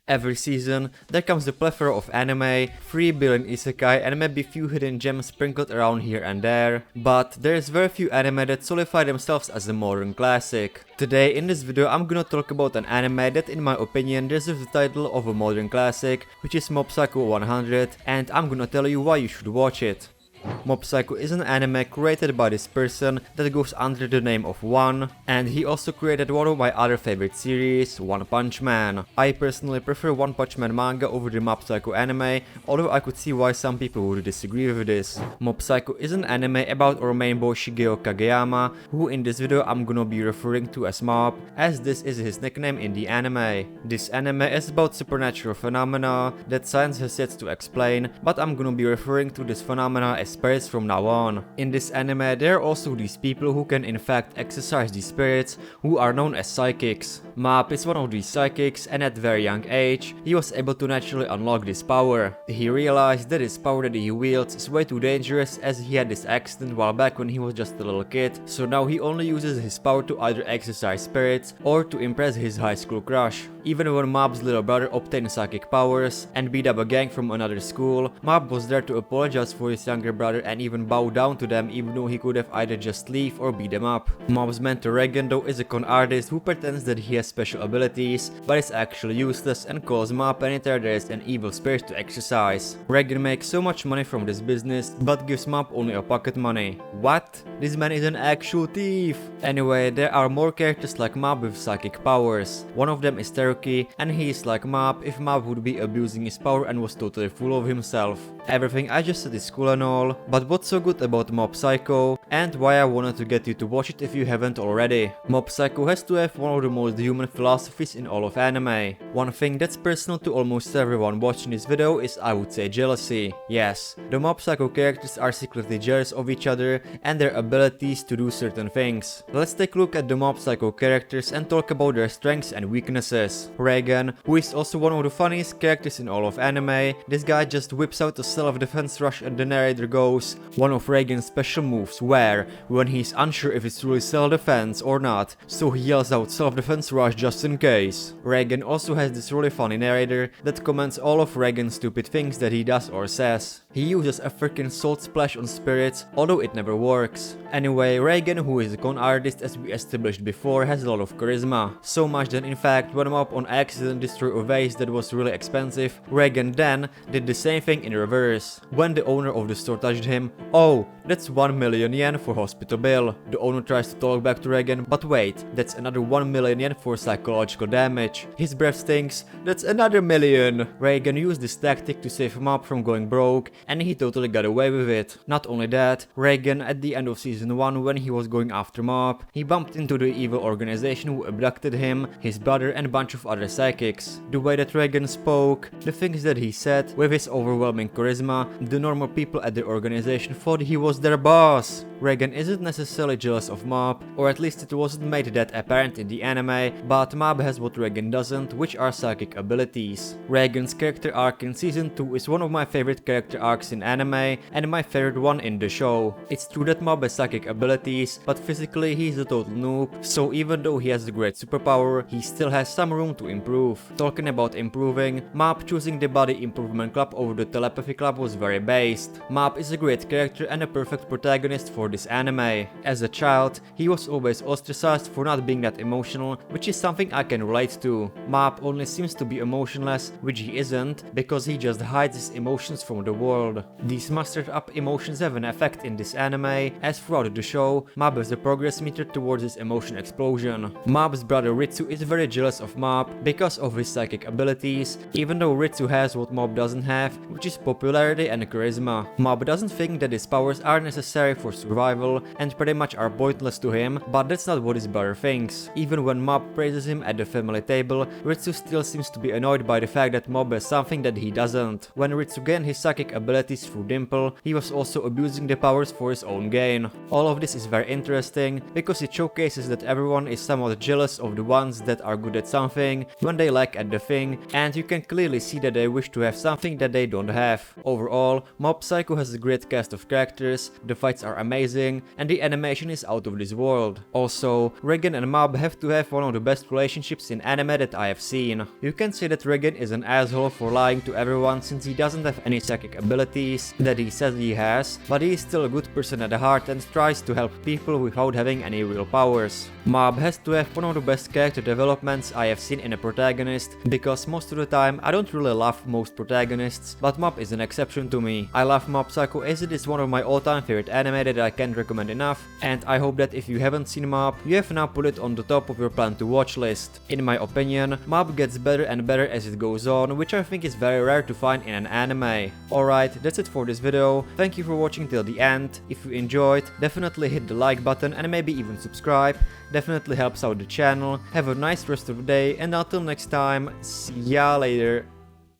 Every season, there comes a plethora of anime, 3 billion isekai and maybe few hidden gems sprinkled around here and there, but there's very few anime that solidify themselves as a modern classic. Today in this video I'm gonna talk about an anime that in my opinion deserves the title of a modern classic, which is Mob Psycho 100, and I'm gonna tell you why you should watch it. Mob Psycho is an anime created by this person that goes under the name of One, and he also created one of my other favorite series, One Punch Man. I personally prefer One Punch Man manga over the Mob Psycho anime, although I could see why some people would disagree with this. Mob Psycho is an anime about our main boy Shigeo Kageyama, who in this video I'm gonna be referring to as Mob, as this is his nickname in the anime. This anime is about supernatural phenomena that science has yet to explain, but I'm gonna be referring to this phenomena as spirits from now on. In this anime there are also these people who can in fact exercise these spirits, who are known as psychics. Map is one of these psychics, and at a very young age he was able to naturally unlock this power. He realized that this power that he wields is way too dangerous, as he had this accident while back when he was just a little kid, so now he only uses his power to either exercise spirits or to impress his high school crush. Even when Mob's little brother obtained psychic powers and beat up a gang from another school, Mob was there to apologize for his younger brother and even bow down to them, even though he could have either just leave or beat them up. Mob's mentor Reagan though is a con artist who pretends that he has special abilities, but is actually useless and calls Mob anytime there is an evil spirit to exercise. Reagan makes so much money from this business, but gives Mob only a pocket money. What? This man is an actual thief! Anyway, there are more characters like Mob with psychic powers. One of them is Teruki, and he is like Mob if Mob would be abusing his power and was totally full of himself. Everything I just said is cool and all, but what's so good about Mob Psycho, and why I wanted to get you to watch it if you haven't already? Mob Psycho has to have one of the most human philosophies in all of anime. One thing that's personal to almost everyone watching this video is, I would say, jealousy. Yes, the Mob Psycho characters are secretly jealous of each other and their abilities to do certain things. Let's take a look at the Mob Psycho characters and talk about their strengths and weaknesses. Reagan, who is also one of the funniest characters in all of anime, this guy just whips out a self-defense rush and the narrator goes, one of Reagan's special moves where, when he's unsure if it's really self-defense or not, so he yells out self-defense rush just in case. Reagan also has this really funny narrator that comments all of Reagan's stupid things that he does or says. He uses a freaking salt splash on spirits, although it never works. Anyway, Reagan, who is a con artist as we established before, has a lot of charisma. So much that in fact when Mob on accident destroyed a vase that was really expensive, Reagan then did the same thing in reverse. When the owner of the store touched him, oh, that's 1 million yen for hospital bill. The owner tries to talk back to Reagan, but wait, that's another 1 million yen for psychological damage. His breath stinks, that's another million. Reagan used this tactic to save Mob from going broke, and he totally got away with it. Not only that, Reagan at the end of season 1 when he was going after Mob, he bumped into the evil organization who abducted him, his brother and a bunch of other psychics. The way that Reagan spoke, the things that he said, with his overwhelming charisma, the normal people at the organization thought he was their boss. Reagan isn't necessarily jealous of Mob, or at least it wasn't made that apparent in the anime, but Mob has what Reagan doesn't, which are psychic abilities. Reagan's character arc in season 2 is one of my favorite character arcs in anime, and my favorite one in the show. It's true that Mob has psychic abilities, but physically he's a total noob, so even though he has a great superpower, he still has some room to improve. Talking about improving, Mob choosing the Body Improvement Club over the Telepathy Club was very based. Mob is a great character and a perfect protagonist for this anime. As a child, he was always ostracized for not being that emotional, which is something I can relate to. Mob only seems to be emotionless, which he isn't, because he just hides his emotions from the world. These mustered up emotions have an effect in this anime, as throughout the show, Mob has a progress meter towards his emotion explosion. Mob's brother Ritsu is very jealous of Mob because of his psychic abilities, even though Ritsu has what Mob doesn't have, which is popularity and charisma. Mob doesn't think that his powers are necessary for survival and pretty much are pointless to him, but that's not what his brother thinks. Even when Mob praises him at the family table, Ritsu still seems to be annoyed by the fact that Mob has something that he doesn't. When Ritsu gained his psychic abilities through Dimple, he was also abusing the powers for his own gain. All of this is very interesting because it showcases that everyone is somewhat jealous of the ones that are good at something when they lack at the thing, and you can clearly see that they wish to have something that they don't have. Overall, Mob Psycho has a great cast of characters, the fights are amazing, amazing, and the animation is out of this world. Also, Regan and Mob have to have one of the best relationships in anime that I have seen. You can say that Regan is an asshole for lying to everyone since he doesn't have any psychic abilities that he says he has, but he is still a good person at the heart and tries to help people without having any real powers. Mob has to have one of the best character developments I have seen in a protagonist, because most of the time I don't really love most protagonists, but Mob is an exception to me. I love Mob Psycho as it is one of my all-time favorite anime that I can't recommend enough, and I hope that if you haven't seen Mob, you have now put it on the top of your plan to watch list. In my opinion, Mob gets better and better as it goes on, which I think is very rare to find in an anime. Alright, that's it for this video. Thank you for watching till the end. If you enjoyed, definitely hit the like button and maybe even subscribe. Definitely helps out the channel. Have a nice rest of the day, and until next time, see ya later.